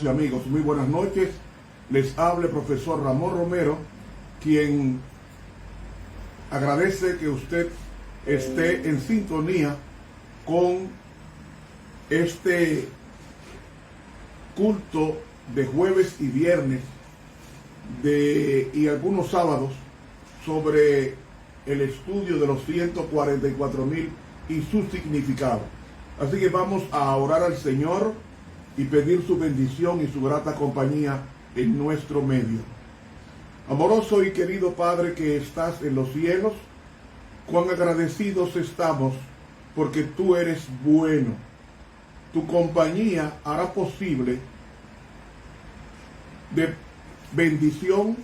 Amigos, muy buenas noches. Les habla el profesor Ramón Romero, quien agradece que usted esté en sintonía con este culto de jueves y viernes y algunos sábados sobre el estudio de los 144,000 y su significado. Así que vamos a orar al Señor y pedir su bendición y su grata compañía en nuestro medio. Amoroso y querido Padre que estás en los cielos, cuán agradecidos estamos porque tú eres bueno. Tu compañía hará posible de bendición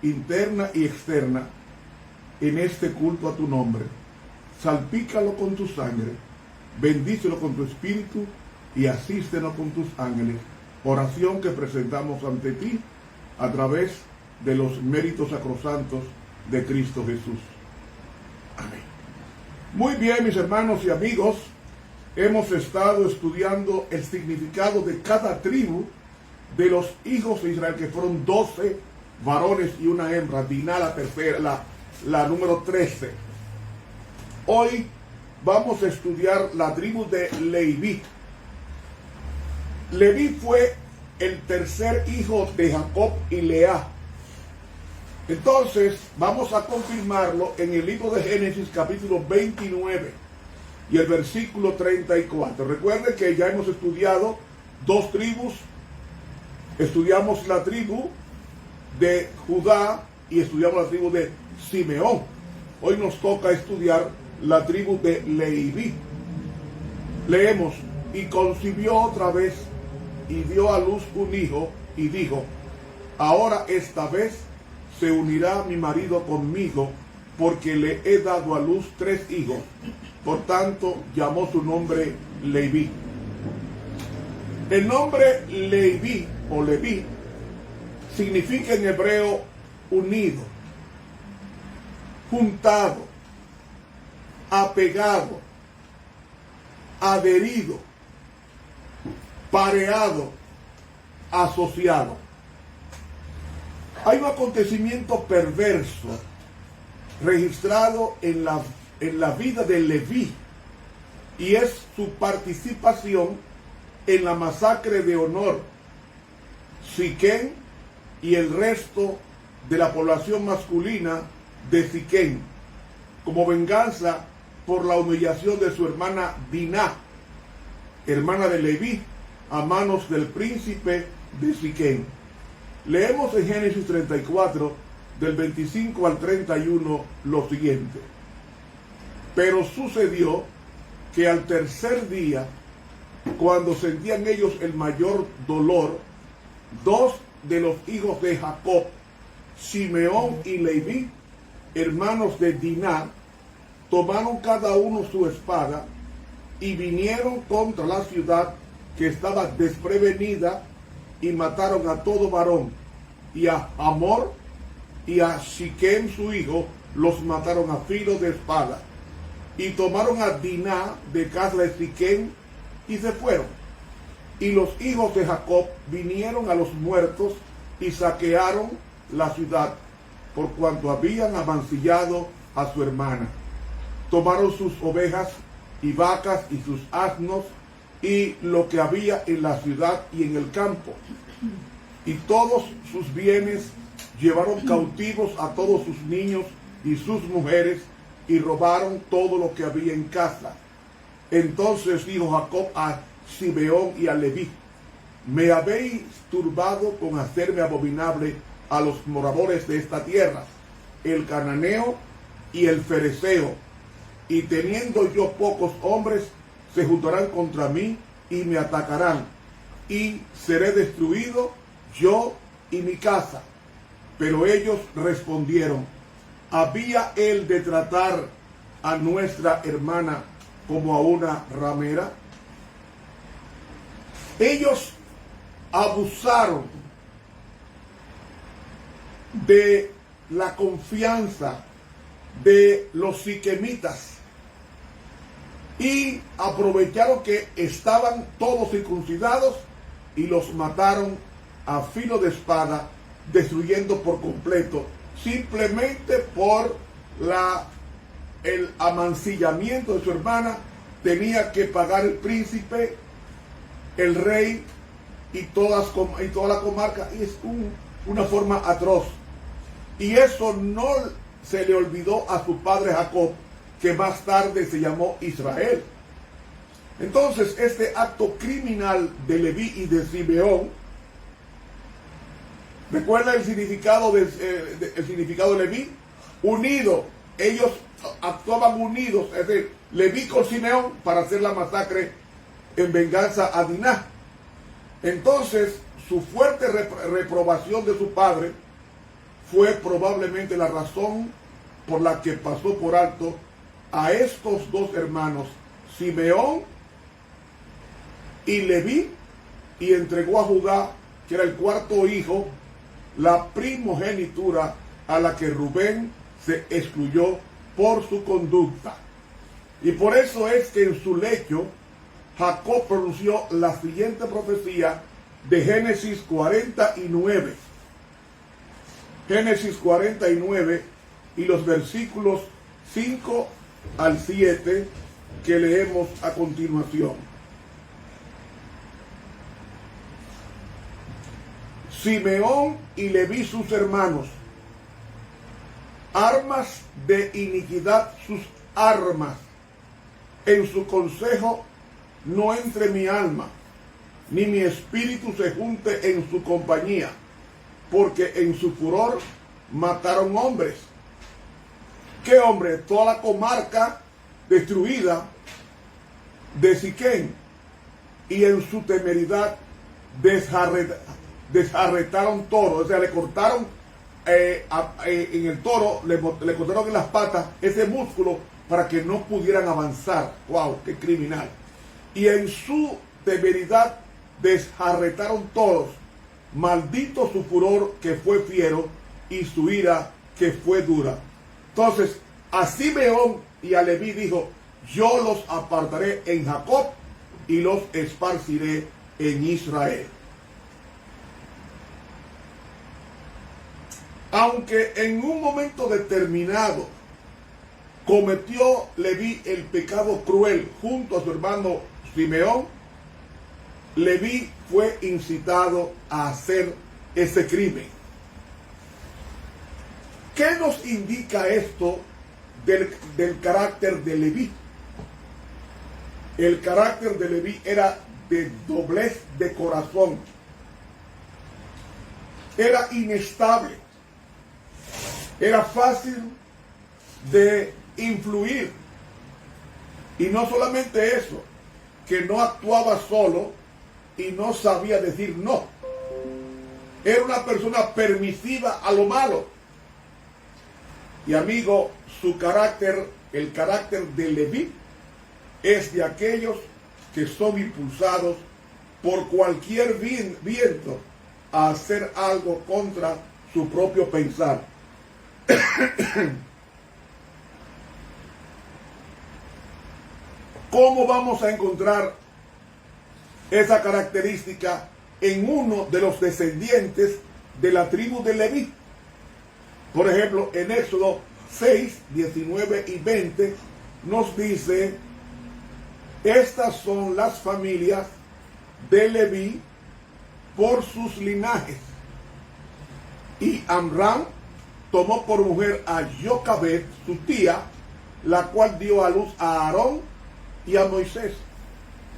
interna y externa en este culto a tu nombre. Salpícalo con tu sangre, bendícelo con tu espíritu y asístenos con tus ángeles. Oración que presentamos ante ti a través de los méritos sacrosantos de Cristo Jesús. Amén. Muy bien, mis hermanos y amigos, hemos estado estudiando el significado de cada tribu de los hijos de Israel, que fueron 12 varones y una hembra. Diná, la tercera, la número 13. Hoy vamos a estudiar la tribu de Leví. Leví fue el tercer hijo de Jacob y Lea. Entonces vamos a confirmarlo en el libro de Génesis capítulo 29 y el versículo 34. Recuerden que ya hemos estudiado dos tribus. Estudiamos la tribu de Judá y estudiamos la tribu de Simeón. Hoy nos toca estudiar la tribu de Leví. Leemos: y concibió otra vez y dio a luz un hijo y dijo: ahora esta vez se unirá mi marido conmigo, porque le he dado a luz 3 hijos. Por tanto llamó su nombre Leví. El nombre Leví o Leví significa en hebreo unido, juntado, apegado, adherido, pareado, asociado. Hay un acontecimiento perverso registrado en la vida de Leví, y es su participación en la masacre de Honor, Siquén y el resto de la población masculina de Siquén, como venganza por la humillación de su hermana Diná, hermana de Leví, a manos del príncipe de Siquén. Leemos en Génesis 34, del 25 al 31, lo siguiente: pero sucedió que al tercer día, cuando sentían ellos el mayor dolor, 2 de los hijos de Jacob, Simeón y Leví, hermanos de Diná, tomaron cada uno su espada y vinieron contra la ciudad que estaba desprevenida, y mataron a todo varón, y a Hamor y a Siquem su hijo los mataron a filo de espada, y tomaron a Diná de casa de Siquem y se fueron. Y los hijos de Jacob vinieron a los muertos y saquearon la ciudad, por cuanto habían amancillado a su hermana. Tomaron sus ovejas y vacas y sus asnos y lo que había en la ciudad y en el campo, y todos sus bienes. Llevaron cautivos a todos sus niños y sus mujeres, y robaron todo lo que había en casa. Entonces dijo Jacob a Simeón y a Leví: me habéis turbado con hacerme abominable a los moradores de esta tierra, el cananeo y el fereceo, y teniendo yo pocos hombres, se juntarán contra mí y me atacarán, y seré destruido yo y mi casa. Pero ellos respondieron: ¿había él de tratar a nuestra hermana como a una ramera? Ellos abusaron de la confianza de los siquemitas y aprovecharon que estaban todos circuncidados y los mataron a filo de espada, destruyendo por completo, simplemente por el amancillamiento de su hermana. Tenía que pagar el príncipe, el rey y toda la comarca, y es una forma atroz. Y eso no se le olvidó a su padre Jacob, que más tarde se llamó Israel. Entonces, este acto criminal de Leví y de Simeón, ¿recuerda el significado de Leví? Unido. Ellos actuaban unidos, es decir, Leví con Simeón para hacer la masacre en venganza a Diná. Entonces, su fuerte reprobación de su padre fue probablemente la razón por la que pasó por alto a estos dos hermanos, Simeón y Leví, y entregó a Judá, que era el cuarto hijo, la primogenitura, a la que Rubén se excluyó por su conducta. Y por eso es que en su lecho Jacob pronunció la siguiente profecía de Génesis 49. Génesis 49 y los versículos 5 al 7 que leemos a continuación. Simeón y Leví sus hermanos, armas de iniquidad sus armas, en su consejo no entre mi alma, ni mi espíritu se junte en su compañía, porque en su furor mataron hombres. ¿Qué hombre? Toda la comarca destruida de Siquén, y en su temeridad desarretaron toros, o sea, le cortaron en el toro, le cortaron en las patas ese músculo para que no pudieran avanzar. ¡Wow! ¡Qué criminal! Y en su temeridad desarretaron toros. Maldito su furor, que fue fiero, y su ira, que fue dura. Entonces, a Simeón y a Leví dijo: yo los apartaré en Jacob y los esparciré en Israel. Aunque en un momento determinado cometió Leví el pecado cruel junto a su hermano Simeón, Leví fue incitado a hacer ese crimen. ¿Qué nos indica esto del carácter de Leví? El carácter de Leví era de doblez de corazón. Era inestable. Era fácil de influir. Y no solamente eso, que no actuaba solo y no sabía decir no. Era una persona permisiva a lo malo. Y amigo, su carácter, el carácter de Leví, es de aquellos que son impulsados por cualquier viento a hacer algo contra su propio pensar. ¿Cómo vamos a encontrar esa característica en uno de los descendientes de la tribu de Leví? Por ejemplo, en Éxodo 6, 19 y 20 nos dice: estas son las familias de Leví por sus linajes. Y Amram tomó por mujer a Jocabed, su tía, la cual dio a luz a Aarón y a Moisés.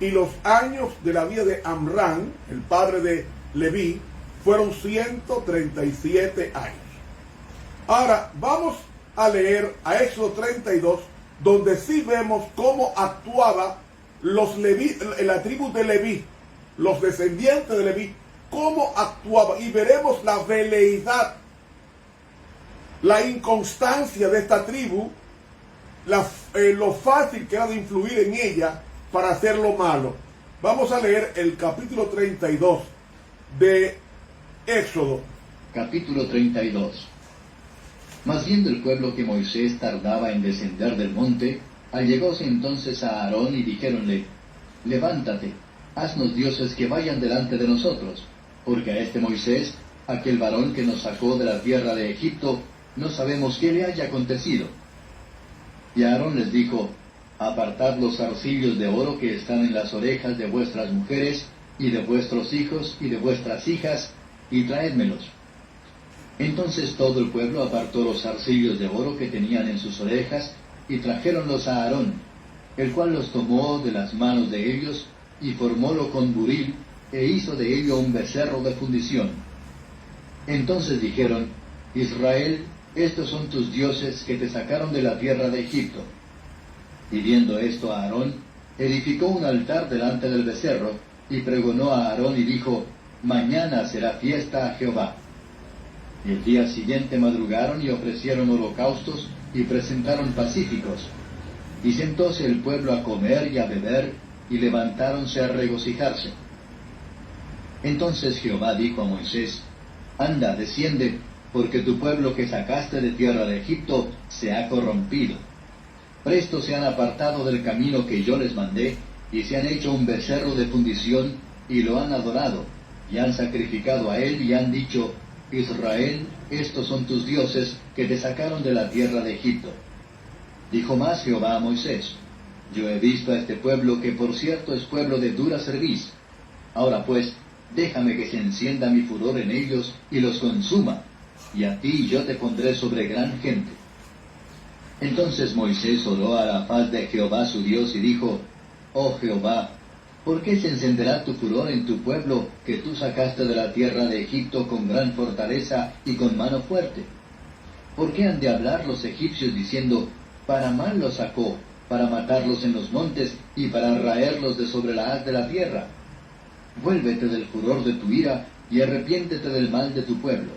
Y los años de la vida de Amram, el padre de Leví, fueron 137 años. Ahora vamos a leer a Éxodo 32, donde sí vemos cómo actuaba los Leví, la tribu de Leví, los descendientes de Leví, cómo actuaba, y veremos la veleidad, la inconstancia de esta tribu, lo fácil que era de influir en ella para hacer lo malo. Vamos a leer el capítulo 32 de Éxodo. Capítulo 32. Mas viendo el pueblo que Moisés tardaba en descender del monte, allegóse entonces a Aarón y dijéronle: levántate, haznos dioses que vayan delante de nosotros, porque a este Moisés, aquel varón que nos sacó de la tierra de Egipto, no sabemos qué le haya acontecido. Y Aarón les dijo, apartad los zarcillos de oro que están en las orejas de vuestras mujeres, y de vuestros hijos, y de vuestras hijas, y traédmelos. Entonces todo el pueblo apartó los zarcillos de oro que tenían en sus orejas, y trajéronlos a Aarón, el cual los tomó de las manos de ellos, y formólo con buril, e hizo de ello un becerro de fundición. Entonces dijeron, Israel, estos son tus dioses que te sacaron de la tierra de Egipto. Y viendo esto a Aarón, edificó un altar delante del becerro, y pregonó a Aarón y dijo, mañana será fiesta a Jehová. Y el día siguiente madrugaron y ofrecieron holocaustos y presentaron pacíficos. Y sentóse el pueblo a comer y a beber, y levantáronse a regocijarse. Entonces Jehová dijo a Moisés, anda, desciende, porque tu pueblo que sacaste de tierra de Egipto se ha corrompido. Presto se han apartado del camino que yo les mandé, y se han hecho un becerro de fundición, y lo han adorado, y han sacrificado a él, y han dicho, Israel, estos son tus dioses que te sacaron de la tierra de Egipto. Dijo más Jehová a Moisés, yo he visto a este pueblo que por cierto es pueblo de dura cerviz. Ahora pues, déjame que se encienda mi furor en ellos y los consuma, y a ti yo te pondré sobre gran gente. Entonces Moisés oró a la faz de Jehová su Dios y dijo, oh Jehová, ¿por qué se encenderá tu furor en tu pueblo que tú sacaste de la tierra de Egipto con gran fortaleza y con mano fuerte? ¿Por qué han de hablar los egipcios diciendo, para mal los sacó, para matarlos en los montes y para raerlos de sobre la haz de la tierra? Vuélvete del furor de tu ira y arrepiéntete del mal de tu pueblo.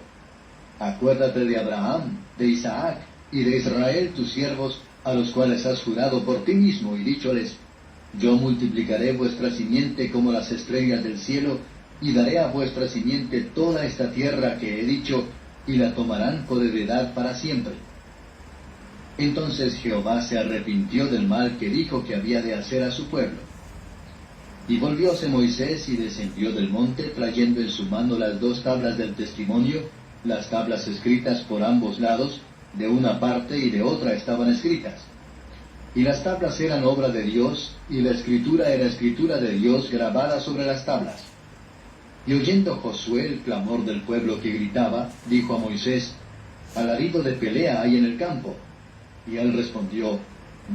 Acuérdate de Abraham, de Isaac y de Israel tus siervos, a los cuales has jurado por ti mismo y dícholes, yo multiplicaré vuestra simiente como las estrellas del cielo, y daré a vuestra simiente toda esta tierra que he dicho, y la tomarán por heredad para siempre. Entonces Jehová se arrepintió del mal que dijo que había de hacer a su pueblo. Y volvióse Moisés y descendió del monte, trayendo en su mano las 2 tablas del testimonio, las tablas escritas por ambos lados, de una parte y de otra estaban escritas. Y las tablas eran obra de Dios, y la escritura era escritura de Dios grabada sobre las tablas. Y oyendo Josué el clamor del pueblo que gritaba, dijo a Moisés, alarido de pelea hay en el campo. Y él respondió,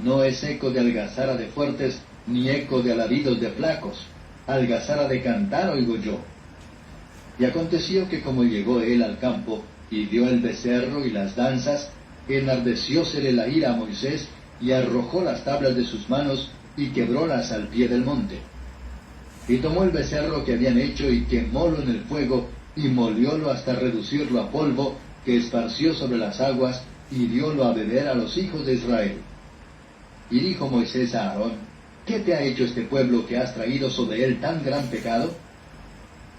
no es eco de algazara de fuertes, ni eco de alaridos de flacos, algazara de cantar oigo yo. Y aconteció que como llegó él al campo, y vio el becerro y las danzas, enardeciósele la ira a Moisés, y arrojó las tablas de sus manos, y quebrólas al pie del monte. Y tomó el becerro que habían hecho, y quemólo en el fuego, y moliólo hasta reducirlo a polvo, que esparció sobre las aguas, y diólo a beber a los hijos de Israel. Y dijo Moisés a Aarón, ¿qué te ha hecho este pueblo que has traído sobre él tan gran pecado?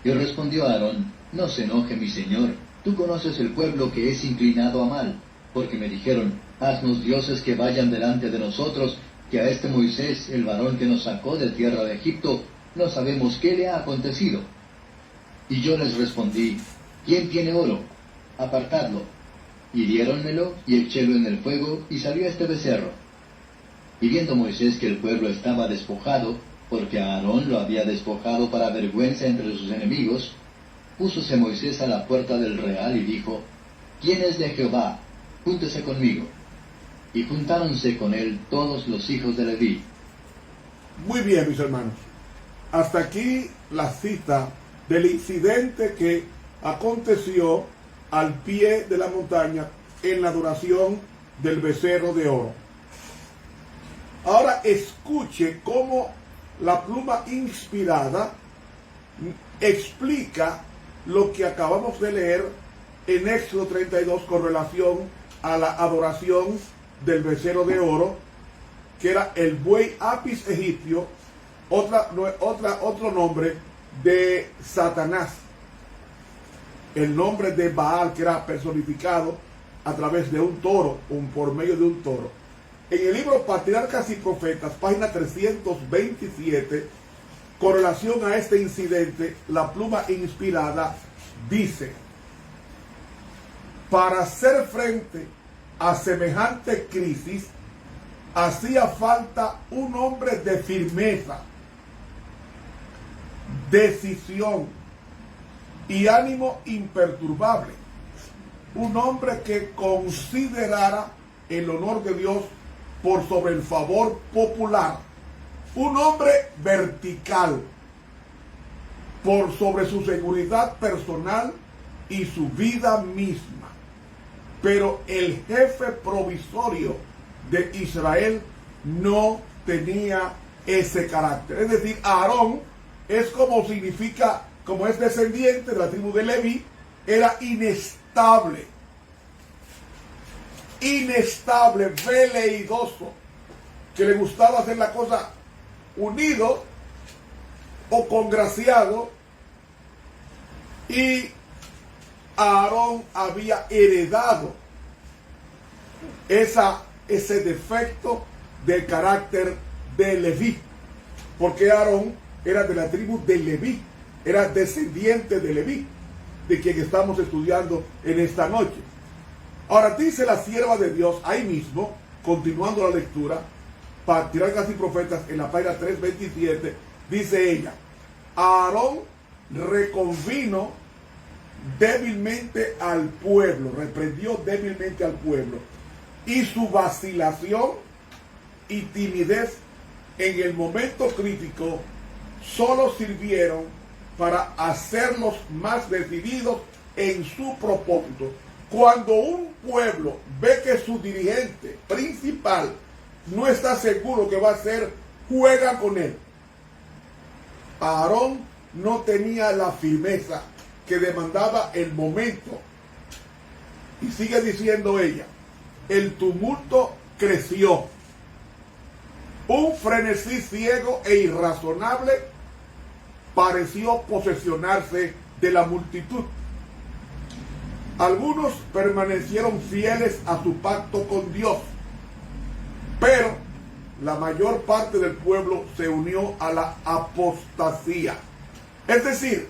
Y respondió Aarón, no se enoje mi señor, tú conoces el pueblo que es inclinado a mal, porque me dijeron, haznos dioses que vayan delante de nosotros, que a este Moisés, el varón que nos sacó de tierra de Egipto, no sabemos qué le ha acontecido. Y yo les respondí, ¿quién tiene oro? Apartadlo. Y diéronmelo, y echélo en el fuego, y salió este becerro. Y viendo Moisés que el pueblo estaba despojado, porque a Aarón lo había despojado para vergüenza entre sus enemigos, púsose Moisés a la puerta del real y dijo, ¿quién es de Jehová? Júntese conmigo. Y juntáronse con él todos los hijos de Leví. Muy bien, mis hermanos. Hasta aquí la cita del incidente que aconteció al pie de la montaña en la adoración del becerro de oro. Ahora escuche cómo la pluma inspirada explica lo que acabamos de leer en Éxodo 32 con relación a la adoración del becerro de oro, que era el buey apis egipcio, otro nombre de Satanás, el nombre de Baal, que era personificado a través de un toro, por medio de un toro. En el libro Patriarcas y Profetas, página 327, con relación a este incidente, la pluma inspirada dice: para hacer frente a semejante crisis, hacía falta un hombre de firmeza, decisión y ánimo imperturbable. Un hombre que considerara el honor de Dios por sobre el favor popular. Un hombre vertical por sobre su seguridad personal y su vida misma. Pero el jefe provisorio de Israel no tenía ese carácter. Es decir, Aarón es como significa, como es descendiente de la tribu de Leví, era inestable, veleidoso, que le gustaba hacer la cosa unido o congraciado, y Aarón había heredado ese defecto del carácter de Leví, porque Aarón era de la tribu de Leví, era descendiente de Leví, de quien estamos estudiando en esta noche. Ahora dice la sierva de Dios ahí mismo, continuando la lectura, para tirar casi profetas, en la página 327, dice ella: Aarón reconvino débilmente al pueblo, reprendió débilmente al pueblo, y su vacilación y timidez en el momento crítico solo sirvieron para hacerlos más decididos en su propósito. Cuando un pueblo ve que su dirigente principal no está seguro que va a hacer, juega con él. Aarón no tenía la firmeza que demandaba el momento. Y sigue diciendo ella: el tumulto creció. Un frenesí ciego e irrazonable pareció posesionarse de la multitud. Algunos permanecieron fieles a su pacto con Dios, pero la mayor parte del pueblo se unió a la apostasía. Es decir,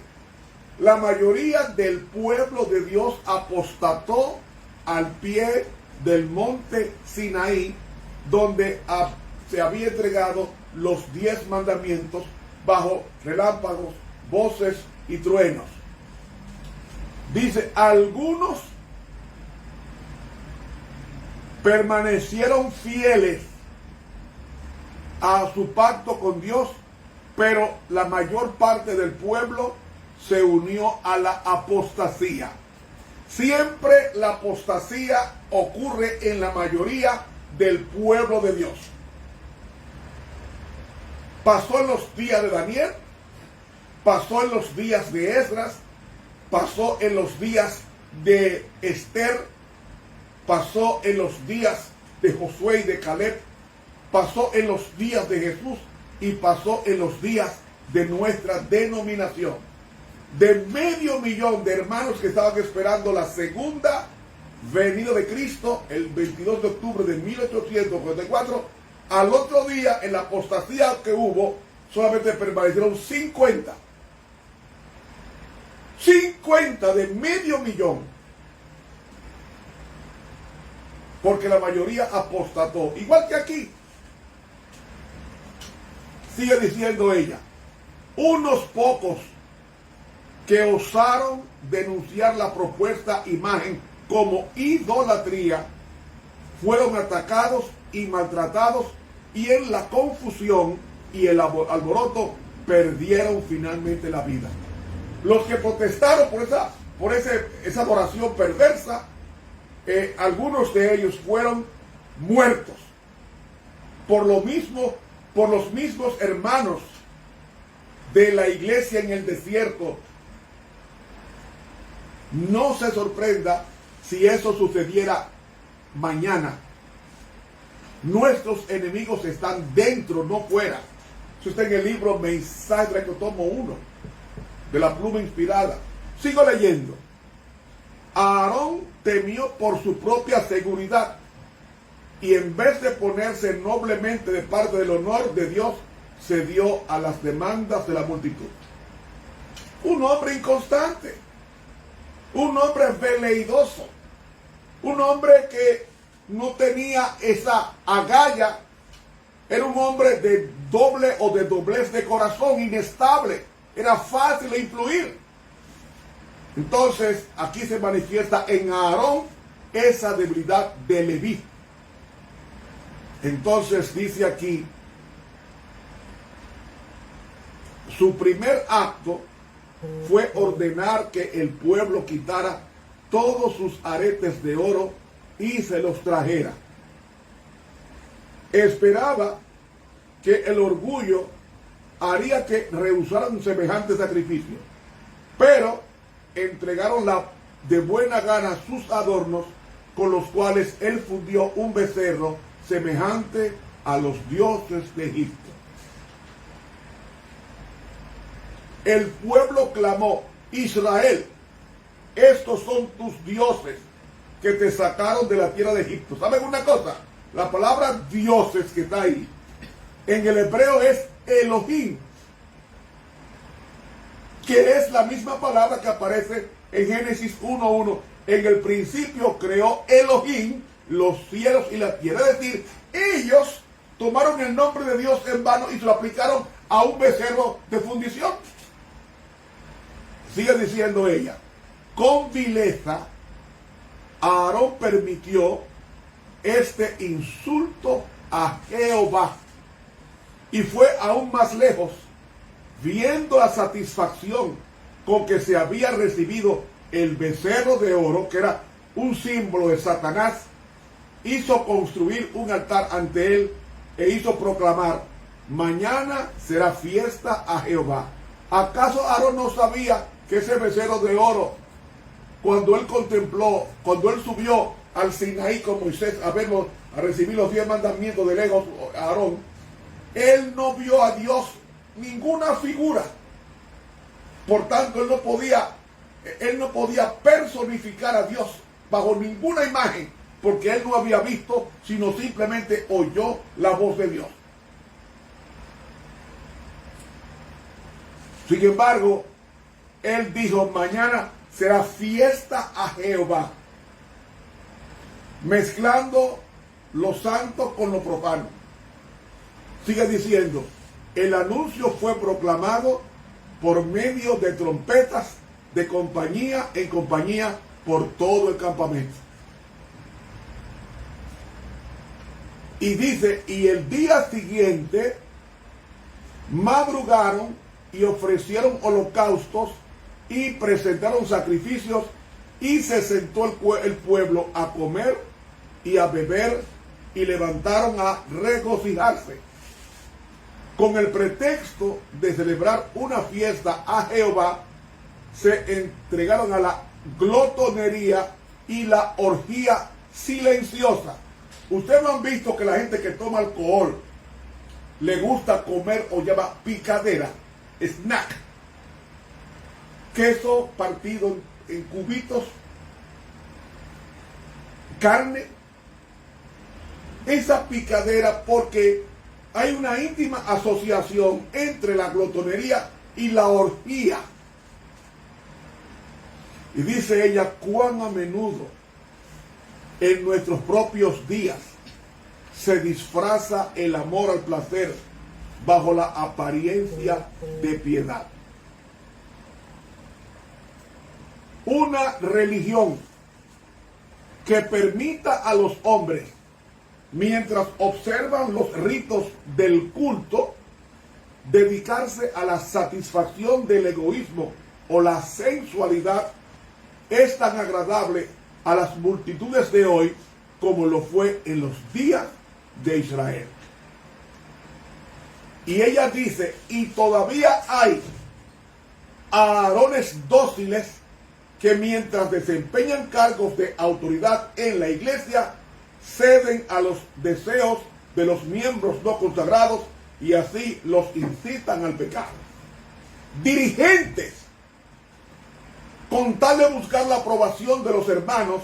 la mayoría del pueblo de Dios apostató al pie del monte Sinaí, donde se había entregado los 10 mandamientos bajo relámpagos, voces y truenos. Dice: algunos permanecieron fieles a su pacto con Dios, pero la mayor parte del pueblo se unió a la apostasía. Siempre la apostasía ocurre en la mayoría del pueblo de Dios. Pasó en los días de Daniel, pasó en los días de Esdras, pasó en los días de Esther, pasó en los días de Josué y de Caleb, pasó en los días de Jesús y pasó en los días de nuestra denominación. De 500,000 de hermanos que estaban esperando la segunda venida de Cristo el 22 de octubre de 1844, al otro día, en la apostasía que hubo, solamente permanecieron 50. 50 de 500,000. Porque la mayoría apostató. Igual que aquí. Sigue diciendo ella: unos pocos que osaron denunciar la propuesta imagen como idolatría fueron atacados y maltratados, y en la confusión y el alboroto perdieron finalmente la vida. Los que protestaron por esa adoración perversa, algunos de ellos fueron muertos por los mismos hermanos de la iglesia en el desierto. No se sorprenda si eso sucediera mañana. Nuestros enemigos están dentro, no fuera. Eso está en el libro Mensaje tomo 1 de la pluma inspirada. Sigo leyendo. Aarón temió por su propia seguridad, y en vez de ponerse noblemente de parte del honor de Dios, cedió a las demandas de la multitud. Un hombre inconstante, un hombre veleidoso, un hombre que no tenía esa agallas, era un hombre de doble o de doblez de corazón, inestable, era fácil de influir. Entonces aquí se manifiesta en Aarón esa debilidad de Leví. Entonces dice aquí, su primer acto fue ordenar que el pueblo quitara todos sus aretes de oro y se los trajera. Esperaba que el orgullo haría que rehusaran semejante sacrificio, pero entregaron de buena gana sus adornos, con los cuales él fundió un becerro semejante a los dioses de Egipto. El pueblo clamó: Israel, estos son tus dioses que te sacaron de la tierra de Egipto. ¿Saben una cosa? La palabra dioses que está ahí, en el hebreo es Elohim, que es la misma palabra que aparece en Génesis 1:1. En el principio creó Elohim los cielos y la tierra. Es decir, ellos tomaron el nombre de Dios en vano y se lo aplicaron a un becerro de fundición. Sigue diciendo ella: con vileza Aarón permitió este insulto a Jehová, y fue aún más lejos, viendo la satisfacción con que se había recibido el becerro de oro, que era un símbolo de Satanás. Hizo construir un altar ante él e hizo proclamar: mañana será fiesta a Jehová. ¿Acaso Aarón no sabía que ese becerro de oro, cuando él contempló, cuando él subió al Sinaí con Moisés a recibir los 10 mandamientos de lejos, Aarón, él no vio a Dios ninguna figura? Por tanto, él no podía personificar a Dios bajo ninguna imagen, porque él no había visto, sino simplemente oyó la voz de Dios. Sin embargo, él dijo: mañana será fiesta a Jehová, mezclando lo santo con lo profano. Sigue diciendo: el anuncio fue proclamado por medio de trompetas, de compañía en compañía, por todo el campamento. Y dice: y el día siguiente madrugaron y ofrecieron holocaustos y presentaron sacrificios, y se sentó el pueblo a comer y a beber, y levantaron a regocijarse, con el pretexto de celebrar una fiesta a Jehová. Se entregaron a la glotonería y la orgía silenciosa. Ustedes no han visto que la gente que toma alcohol le gusta comer o llama picadera, snack, queso partido en cubitos, carne. Esa picadera, porque hay una íntima asociación entre la glotonería y la orgía. Y dice ella: cuán a menudo en nuestros propios días se disfraza el amor al placer bajo la apariencia de piedad. Una religión que permita a los hombres, mientras observan los ritos del culto, dedicarse a la satisfacción del egoísmo o la sensualidad, es tan agradable a las multitudes de hoy como lo fue en los días de Israel. Y ella dice: y todavía hay Aarones dóciles que, mientras desempeñan cargos de autoridad en la iglesia, ceden a los deseos de los miembros no consagrados y así los incitan al pecado. Dirigentes, con tal de buscar la aprobación de los hermanos,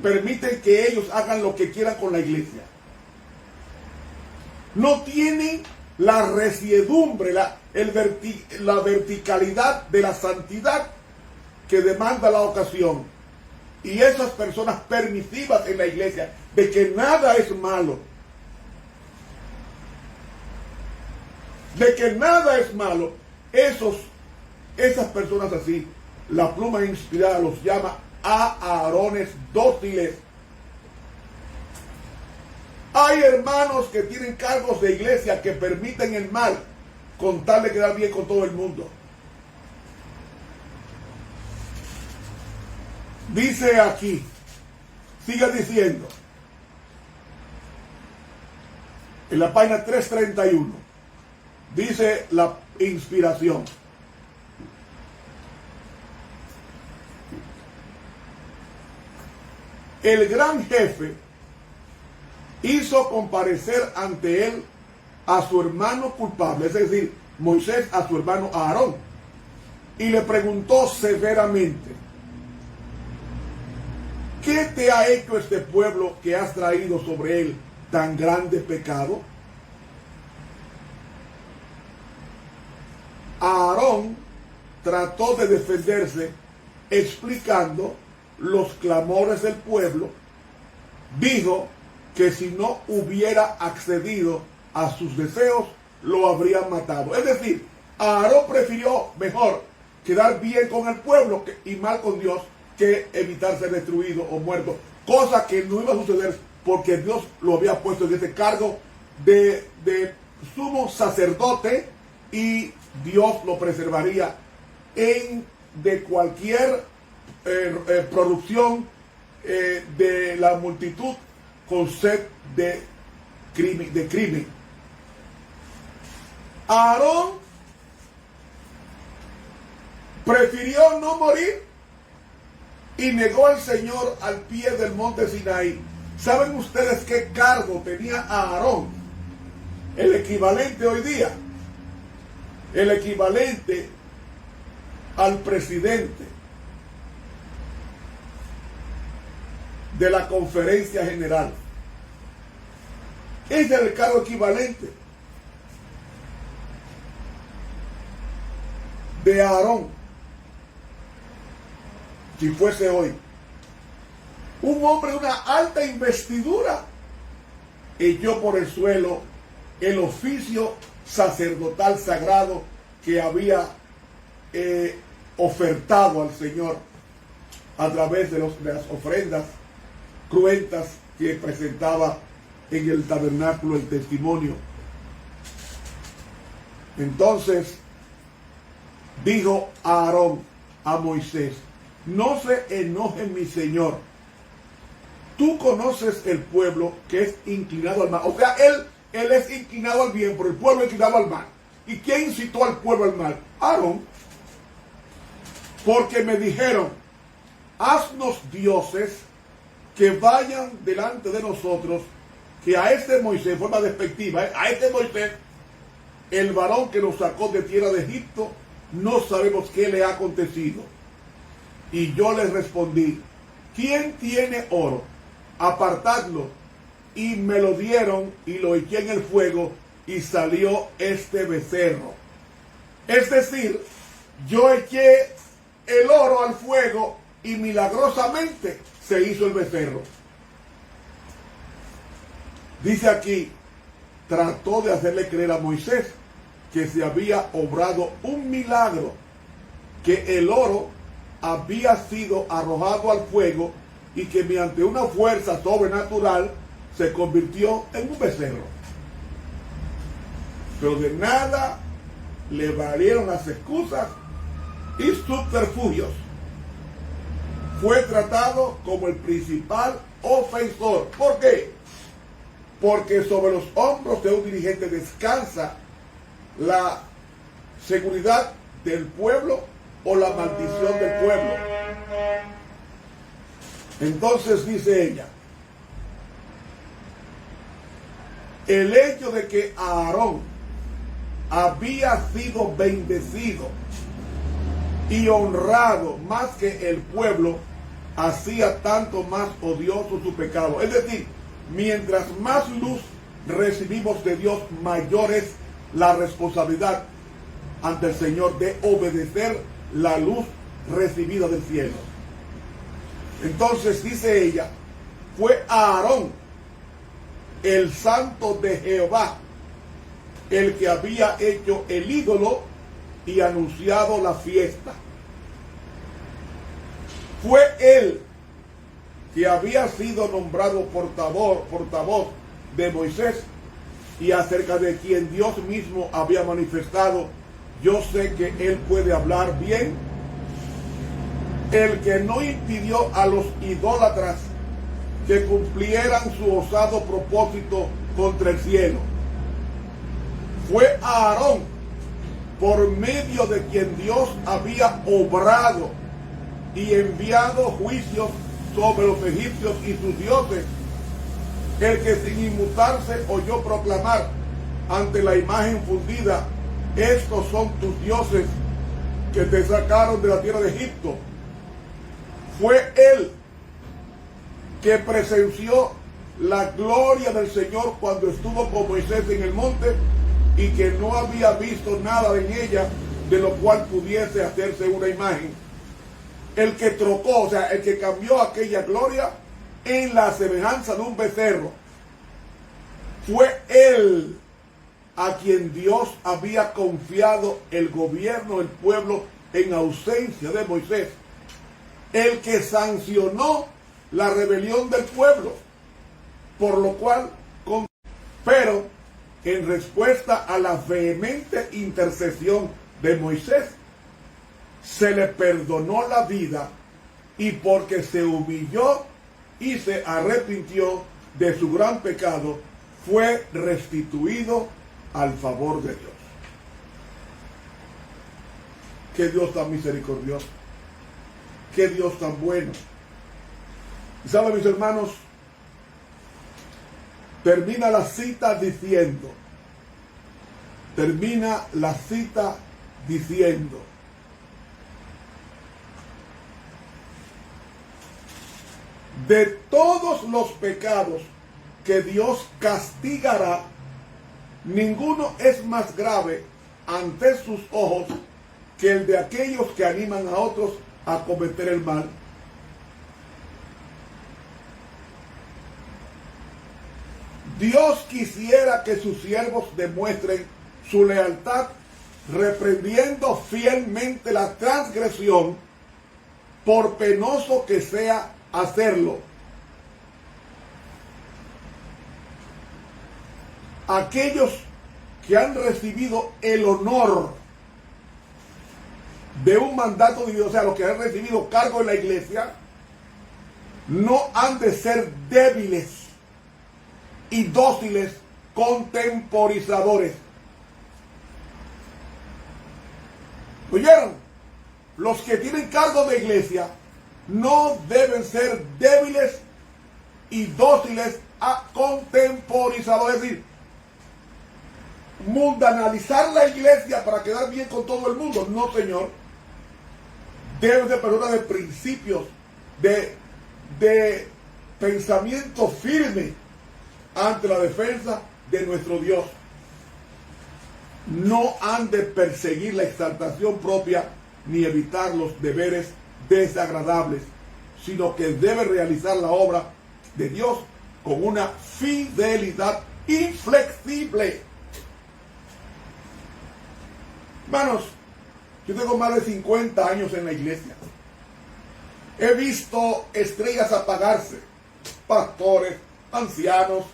permiten que ellos hagan lo que quieran con la iglesia. No tienen la resiedumbre, la verticalidad de la santidad que demanda la ocasión. Y esas personas permisivas en la iglesia, de que nada es malo, de que nada es malo, esas personas así, la pluma inspirada los llama a Aarones dóciles. Hay hermanos que tienen cargos de iglesia que permiten el mal con tal de quedar bien con todo el mundo. Dice aquí, sigue diciendo, en la página 331, dice la inspiración. El gran jefe hizo comparecer ante él a su hermano culpable, es decir, Moisés a su hermano Aarón, y le preguntó severamente: ¿qué te ha hecho este pueblo que has traído sobre él tan grande pecado? Aarón trató de defenderse explicando los clamores del pueblo. Dijo que si no hubiera accedido a sus deseos, lo habrían matado. Es decir, Aarón prefirió mejor quedar bien con el pueblo y mal con Dios que evitar ser destruido o muerto, cosa que no iba a suceder porque Dios lo había puesto en este cargo de sumo sacerdote, y Dios lo preservaría de cualquier producción de la multitud con sed de crimen. Aarón prefirió no morir y negó al Señor al pie del monte Sinaí. ¿Saben ustedes qué cargo tenía Aarón? El equivalente hoy día, el equivalente al presidente de la conferencia general. Ese es el cargo equivalente de Aarón si fuese hoy. Un hombre de una alta investidura echó por el suelo el oficio sacerdotal sagrado que había ofertado al Señor a través de las ofrendas cruentas que presentaba en el tabernáculo el testimonio. Entonces dijo Aarón a Moisés: no se enoje mi señor, tú conoces el pueblo que es inclinado al mal. O sea, él es inclinado al bien, pero el pueblo es inclinado al mal. ¿Y quién incitó al pueblo al mal? Aarón. Porque me dijeron: haznos dioses que vayan delante de nosotros, que a este Moisés, en forma despectiva, a este Moisés, el varón que nos sacó de tierra de Egipto, no sabemos qué le ha acontecido. Y yo les respondí: ¿quién tiene oro? Apartadlo. Y me lo dieron y lo eché en el fuego y salió este becerro. Es decir, yo eché el oro al fuego y milagrosamente se hizo el becerro. Dice aquí, trató de hacerle creer a Moisés que se había obrado un milagro, que el oro había sido arrojado al fuego y que mediante una fuerza sobrenatural se convirtió en un becerro. Pero de nada le valieron las excusas y subterfugios. Fue tratado como el principal ofensor. ¿Por qué? Porque sobre los hombros de un dirigente descansa la seguridad del pueblo o la maldición del pueblo. Entonces dice ella, el hecho de que Aarón había sido bendecido y honrado más que el pueblo hacía tanto más odioso su pecado. Es decir, mientras más luz recibimos de Dios, mayor es la responsabilidad ante el Señor de obedecer la luz recibida del cielo. Entonces dice ella, fue Aarón, el santo de Jehová, el que había hecho el ídolo y anunciado la fiesta. Fue él que había sido nombrado portavoz de Moisés, y acerca de quien Dios mismo había manifestado, yo sé que él puede hablar bien, el que no impidió a los idólatras que cumplieran su osado propósito contra el cielo. Fue Aarón, por medio de quien Dios había obrado y enviado juicios sobre los egipcios y sus dioses, el que sin inmutarse oyó proclamar ante la imagen fundida, estos son tus dioses que te sacaron de la tierra de Egipto. Fue él que presenció la gloria del Señor cuando estuvo con Moisés en el monte, y que no había visto nada en ella de lo cual pudiese hacerse una imagen. El que trocó, o sea, el que cambió aquella gloria en la semejanza de un becerro, fue él a quien Dios había confiado el gobierno del pueblo en ausencia de Moisés, el que sancionó la rebelión del pueblo, por lo cual, pero en respuesta a la vehemente intercesión de Moisés, se le perdonó la vida, y porque se humilló y se arrepintió de su gran pecado, fue restituido al favor de Dios. Qué Dios tan misericordioso, qué Dios tan bueno. Y saben, mis hermanos, termina la cita diciendo, de todos los pecados que Dios castigará, ninguno es más grave ante sus ojos que el de aquellos que animan a otros a cometer el mal. Dios quisiera que sus siervos demuestren su lealtad reprendiendo fielmente la transgresión, por penoso que sea hacerlo. Aquellos que han recibido el honor de un mandato divino, o sea, los que han recibido cargo en la iglesia, no han de ser débiles y dóciles contemporizadores. ¿Oyeron? Los que tienen cargo de iglesia no deben ser débiles y dóciles a contemporizadores, es decir, mundanalizar la iglesia para quedar bien con todo el mundo. No, señor. Deben ser personas de principios, de pensamiento firme ante la defensa de nuestro Dios. No han de perseguir la exaltación propia ni evitar los deberes desagradables, sino que debe realizar la obra de Dios con una fidelidad inflexible. Hermanos, yo tengo más de 50 años en la iglesia. He visto estrellas apagarse, pastores, ancianos,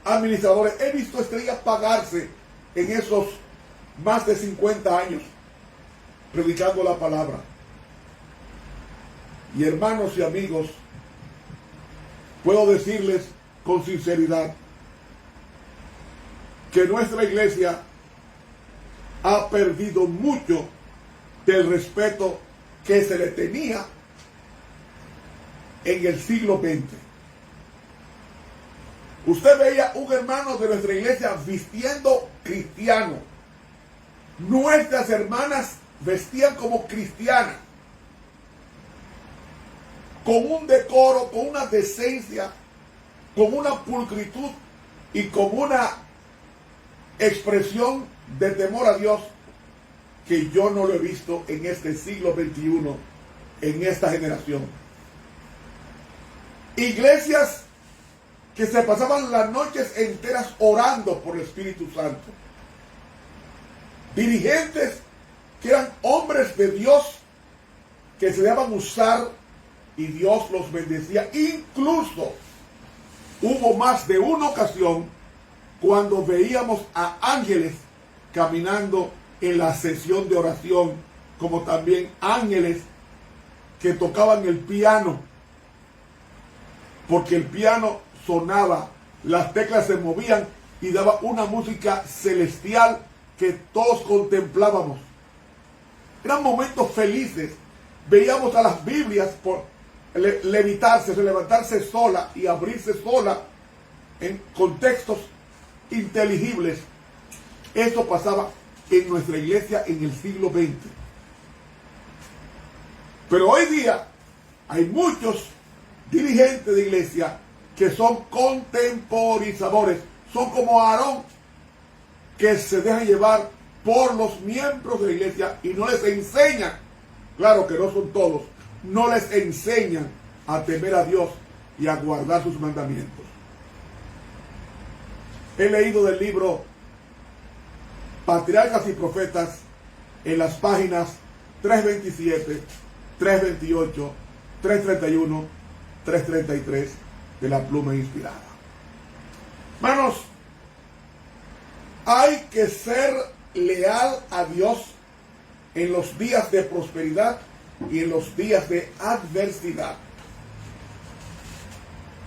administradores. He visto estrellas apagarse en esos más de 50 años predicando la palabra. Y hermanos y amigos, puedo decirles con sinceridad que nuestra iglesia ha perdido mucho del respeto que se le tenía en el siglo XX. Usted veía un hermano de nuestra iglesia vistiendo cristiano. Nuestras hermanas vestían como cristianas, con un decoro, con una decencia, con una pulcritud y con una expresión de temor a Dios que yo no lo he visto en este siglo XXI, en esta generación. Iglesias que se pasaban las noches enteras orando por el Espíritu Santo. Dirigentes que eran hombres de Dios, que se dejaban usar y Dios los bendecía. Incluso hubo más de una ocasión cuando veíamos a ángeles caminando en la sesión de oración, como también ángeles que tocaban el piano, porque el piano sonaba, las teclas se movían y daba una música celestial que todos contemplábamos. Eran momentos felices. Veíamos a las Biblias por levitarse, levantarse sola y abrirse sola en contextos inteligibles. Eso pasaba en nuestra iglesia en el siglo XX. Pero hoy día hay muchos dirigentes de iglesia que son contemporizadores, son como Aarón, que se dejan llevar por los miembros de la iglesia y no les enseñan, claro que no son todos, no les enseñan a temer a Dios y a guardar sus mandamientos. He leído del libro Patriarcas y Profetas en las páginas 327, 328, 331, 333 de la Pluma Inspirada. Hermanos, hay que ser leal a Dios en los días de prosperidad y en los días de adversidad.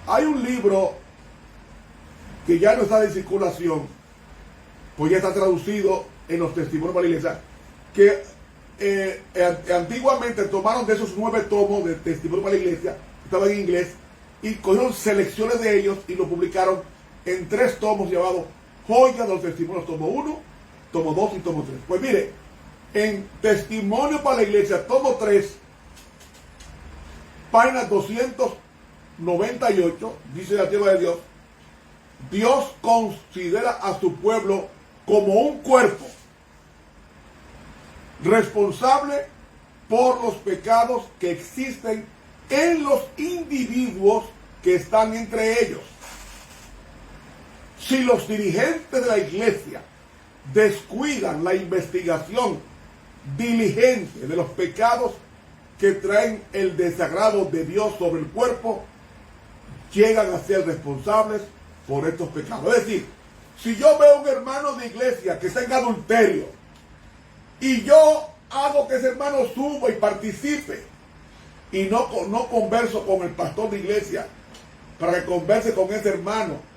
Hay un libro que ya no está en circulación, pues ya está traducido en los testimonios para la iglesia, que antiguamente tomaron de esos 9 tomos de testimonios para la iglesia, estaban en inglés, y cogieron selecciones de ellos y lo publicaron en 3 tomos llamados Joya de los Testimonios, tomo 1, tomo 2 y tomo 3. Pues mire, en Testimonio para la Iglesia, tomo 3, página 298, dice la tierra de Dios, Dios considera a su pueblo como un cuerpo, responsable por los pecados que existen en los individuos que están entre ellos. Si los dirigentes de la iglesia descuidan la investigación diligente de los pecados que traen el desagrado de Dios sobre el cuerpo, llegan a ser responsables por estos pecados. Es decir, si yo veo a un hermano de iglesia que está en adulterio y yo hago que ese hermano suba y participe y no converso con el pastor de iglesia para que converse con ese hermano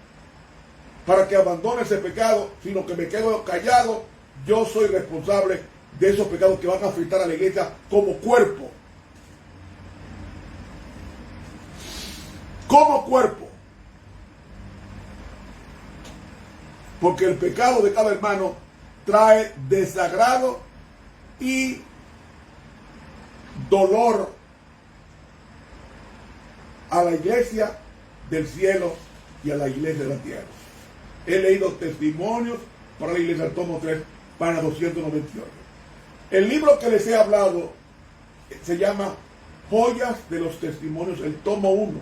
para que abandone ese pecado, sino que me quedo callado, yo soy responsable de esos pecados que van a afectar a la iglesia como cuerpo. Como cuerpo. Porque el pecado de cada hermano trae desagrado y dolor a la iglesia del cielo y a la iglesia de la tierra. He leído Testimonios para la Iglesia, tomo 3, página 298. El libro que les he hablado se llama Joyas de los Testimonios, el tomo 1,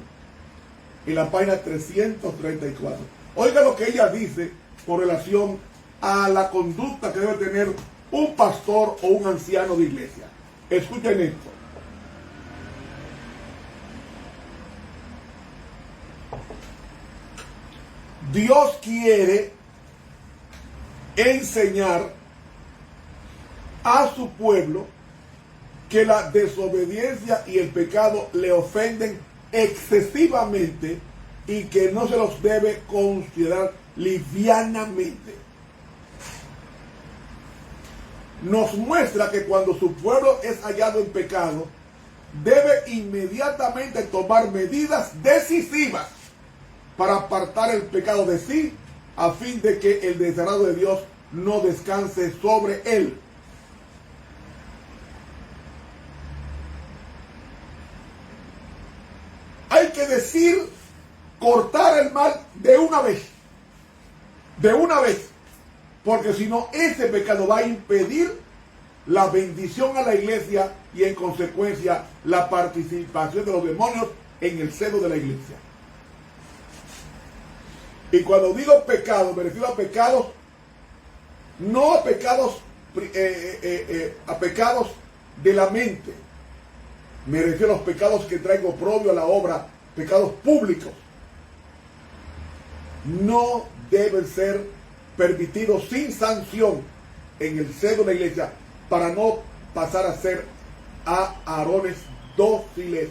en la página 334. Oiga lo que ella dice con relación a la conducta que debe tener un pastor o un anciano de iglesia. Escuchen esto. Dios quiere enseñar a su pueblo que la desobediencia y el pecado le ofenden excesivamente y que no se los debe considerar livianamente. Nos muestra que cuando su pueblo es hallado en pecado, debe inmediatamente tomar medidas decisivas para apartar el pecado de sí, a fin de que el desagrado de Dios no descanse sobre él. Hay que decir, cortar el mal de una vez. De una vez. porque si no, ese pecado va a impedir la bendición a la iglesia y en consecuencia la participación de los demonios en el seno de la iglesia. Y cuando digo pecado, me refiero a pecados, no a pecados, a pecados de la mente. Me refiero a los pecados que traigo oprobio a la obra, pecados públicos. No deben ser permitidos sin sanción en el seno de la iglesia para no pasar a ser a varones dóciles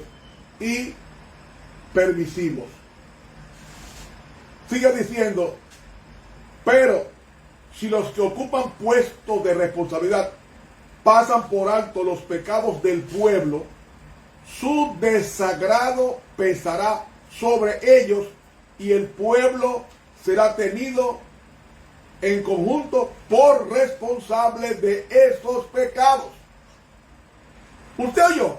y permisivos. Sigue diciendo, pero si los que ocupan puestos de responsabilidad pasan por alto los pecados del pueblo, su desagrado pesará sobre ellos y el pueblo será tenido en conjunto por responsable de esos pecados. ¿Usted oyó?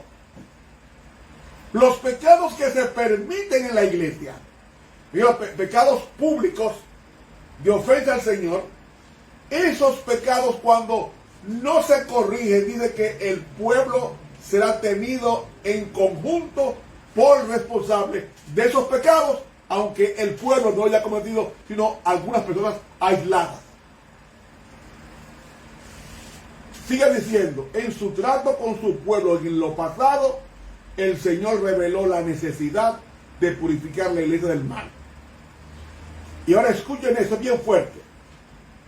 Los pecados que se permiten en la iglesia, los pecados públicos de ofensa al Señor, esos pecados cuando no se corrigen, dice que el pueblo será tenido en conjunto por responsable de esos pecados, aunque el pueblo no haya cometido, sino algunas personas aisladas. Sigue diciendo, en su trato con su pueblo en lo pasado, el Señor reveló la necesidad de purificar la iglesia del mal. Y ahora escuchen eso bien fuerte.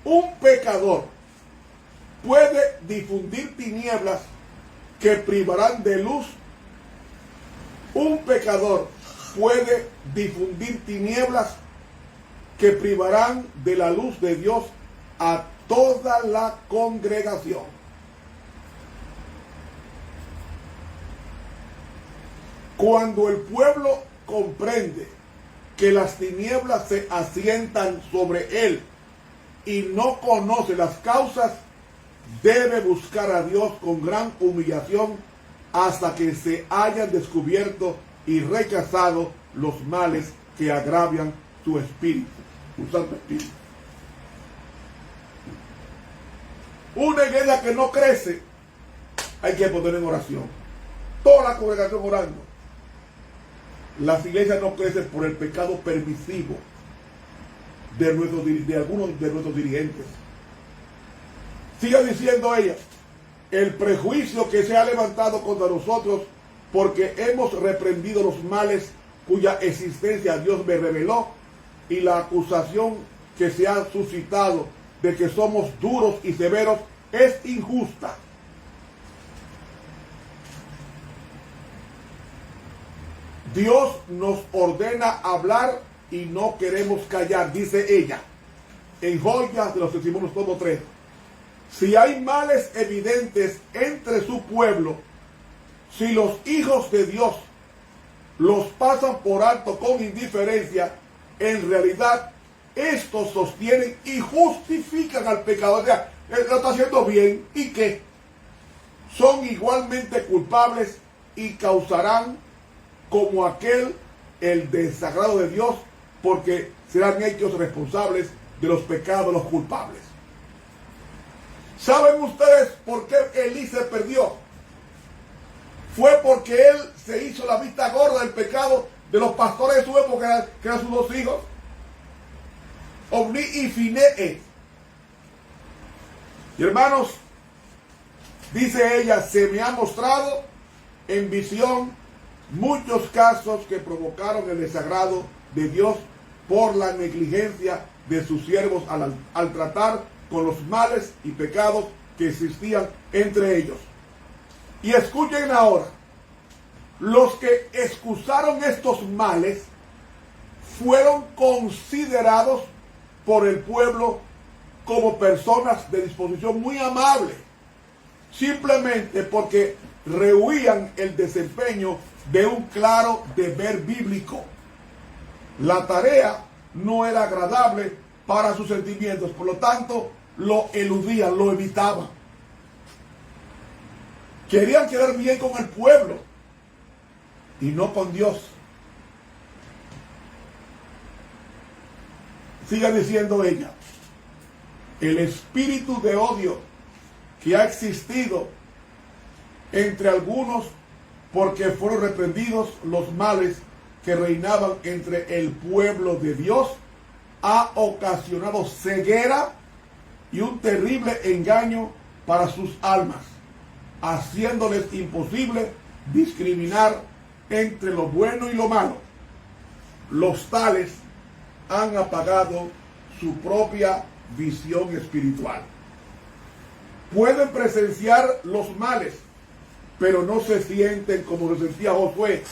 Un pecador puede difundir tinieblas que privarán de luz. Un pecador puede difundir tinieblas que privarán de la luz de Dios a toda la congregación. Cuando el pueblo comprende que las tinieblas se asientan sobre él y no conoce las causas, debe buscar a Dios con gran humillación hasta que se hayan descubierto y rechazado los males que agravian su espíritu, su santo espíritu. Una iglesia que no crece, hay que poner en oración. Toda la congregación orando. Las iglesias no crecen por el pecado permisivo de algunos de nuestros dirigentes. Sigue diciendo ella, el prejuicio que se ha levantado contra nosotros porque hemos reprendido los males cuya existencia Dios me reveló, y la acusación que se ha suscitado de que somos duros y severos es injusta. Dios nos ordena hablar y no queremos callar, dice ella, en Joyas de los Testimonios, tomo 3. Si hay males evidentes entre su pueblo, si los hijos de Dios los pasan por alto con indiferencia, en realidad estos sostienen y justifican al pecador. O sea, él lo está haciendo bien y que son igualmente culpables y causarán como aquel el desagrado de Dios, porque serán hechos responsables de los pecados de los culpables. ¿Saben ustedes por qué Elí se perdió? Fue porque él se hizo la vista gorda del pecado de los pastores de su época, que eran sus dos hijos, Ofni y Finees. Y hermanos, dice ella, se me ha mostrado en visión muchos casos que provocaron el desagrado de Dios por la negligencia de sus siervos al tratar con los males y pecados que existían entre ellos. Y escuchen ahora, los que excusaron estos males fueron considerados por el pueblo como personas de disposición muy amable, simplemente porque rehuían el desempeño de un claro deber bíblico. La tarea no era agradable para sus sentimientos, por lo tanto lo eludían, lo evitaban. Querían quedar bien con el pueblo y no con Dios. Sigue diciendo ella, el espíritu de odio que ha existido entre algunos porque fueron reprendidos los males que reinaban entre el pueblo de Dios, ha ocasionado ceguera y un terrible engaño para sus almas, haciéndoles imposible discriminar entre lo bueno y lo malo. Los tales han apagado su propia visión espiritual. Pueden presenciar los males, pero no se sienten como lo sentía Josué,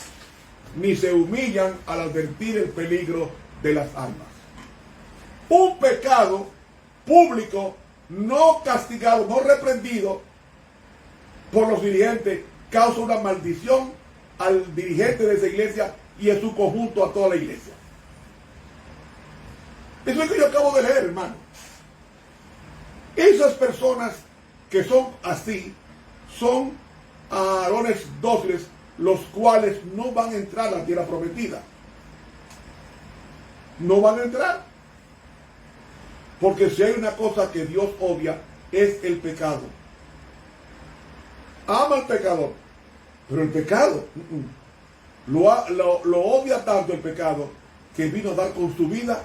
ni se humillan al advertir el peligro de las almas. Un pecado público, no castigado, no reprendido por los dirigentes, causa una maldición al dirigente de esa iglesia y en su conjunto a toda la iglesia. Eso es lo que yo acabo de leer, hermano. Esas personas que son así son varones dóciles, los cuales no van a entrar a la tierra prometida. No van a entrar. Porque si hay una cosa que Dios odia, es el pecado. Ama al pecador, pero el pecado lo odia tanto el pecado, que vino a dar con su vida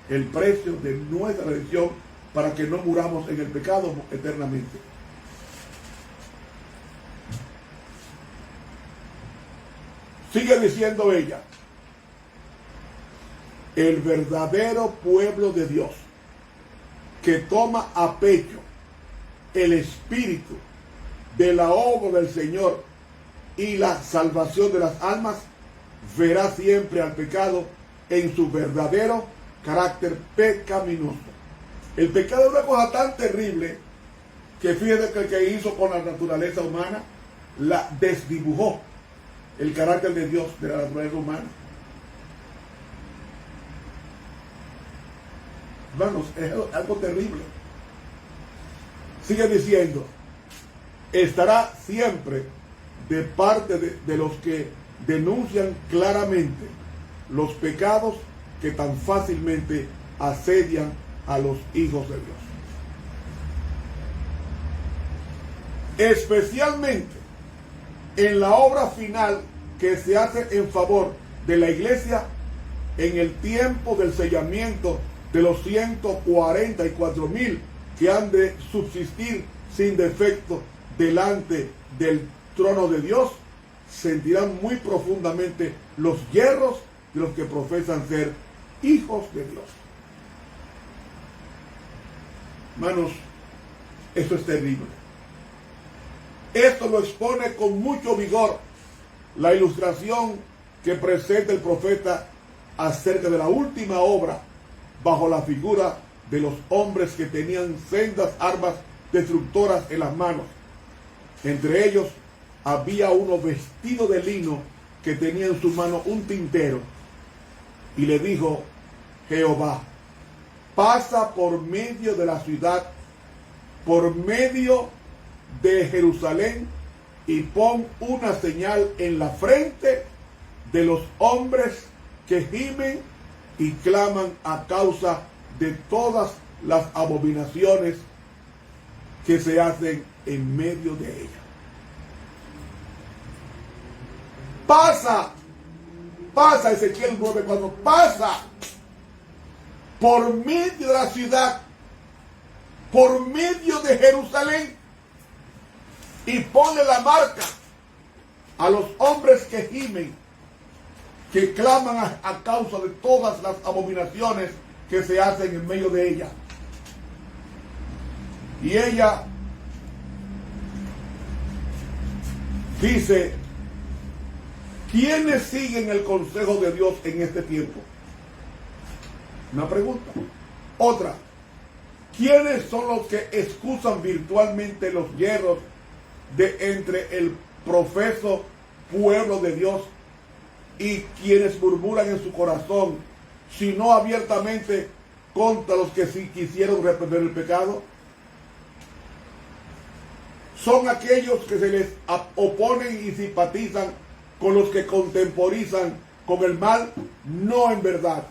el precio de nuestra redención para que no muramos en el pecado eternamente. Sigue diciendo ella: el verdadero pueblo de Dios, que toma a pecho el espíritu de la obra del Señor y la salvación de las almas, verá siempre al pecado en su verdadero carácter pecaminoso. El pecado es una cosa tan terrible que fíjate que el que hizo con la naturaleza humana la desdibujó el carácter de Dios de la naturaleza humana. Hermanos, es algo terrible. Sigue diciendo: estará siempre de parte de los que denuncian claramente los pecados que tan fácilmente asedian a los hijos de Dios. Especialmente en la obra final que se hace en favor de la iglesia en el tiempo del sellamiento de los 144,000 que han de subsistir sin defecto delante del trono de Dios, sentirán muy profundamente los yerros de los que profesan ser hijos de Dios. Hermanos, esto es terrible. Esto lo expone con mucho vigor la ilustración que presenta el profeta acerca de la última obra bajo la figura de los hombres que tenían sendas armas destructoras en las manos. Entre ellos había uno vestido de lino que tenía en su mano un tintero, y le dijo Jehová: pasa por medio de la ciudad, por medio de Jerusalén, y pon una señal en la frente de los hombres que gimen y claman a causa de todas las abominaciones que se hacen en medio de ella. Pasa Ezequiel 9:4, pasa por medio de la ciudad, por medio de Jerusalén, y ponle la marca a los hombres que gimen, que claman a causa de todas las abominaciones que se hacen en medio de ella. Y ella dice: ¿quiénes siguen el consejo de Dios en este tiempo? Una pregunta. Otra: ¿quiénes son los que excusan virtualmente los yerros de entre el profeso pueblo de Dios, y quienes murmuran en su corazón, si no abiertamente, contra los que sí quisieron reprender el pecado? Son aquellos que se les oponen y simpatizan con los que contemporizan con el mal, no en verdad.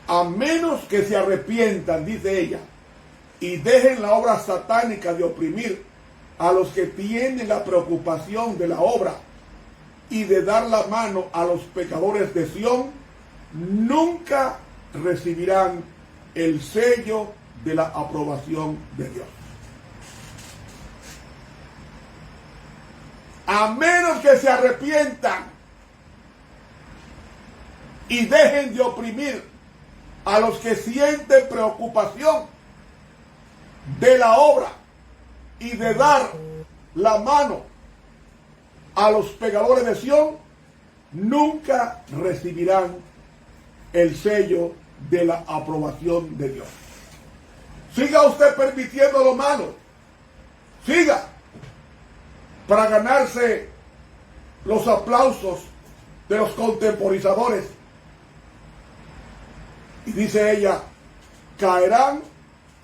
A menos que se arrepientan, dice ella, y dejen la obra satánica de oprimir a los que tienen la preocupación de la obra y de dar la mano a los pecadores de Sión, nunca recibirán el sello de la aprobación de Dios. A menos que se arrepientan y dejen de oprimir a los que sienten preocupación de la obra y de dar la mano a los pecadores de Sión, nunca recibirán el sello de la aprobación de Dios. Siga usted permitiendo lo malo. Siga para ganarse los aplausos de los contemporizadores. Y dice ella, caerán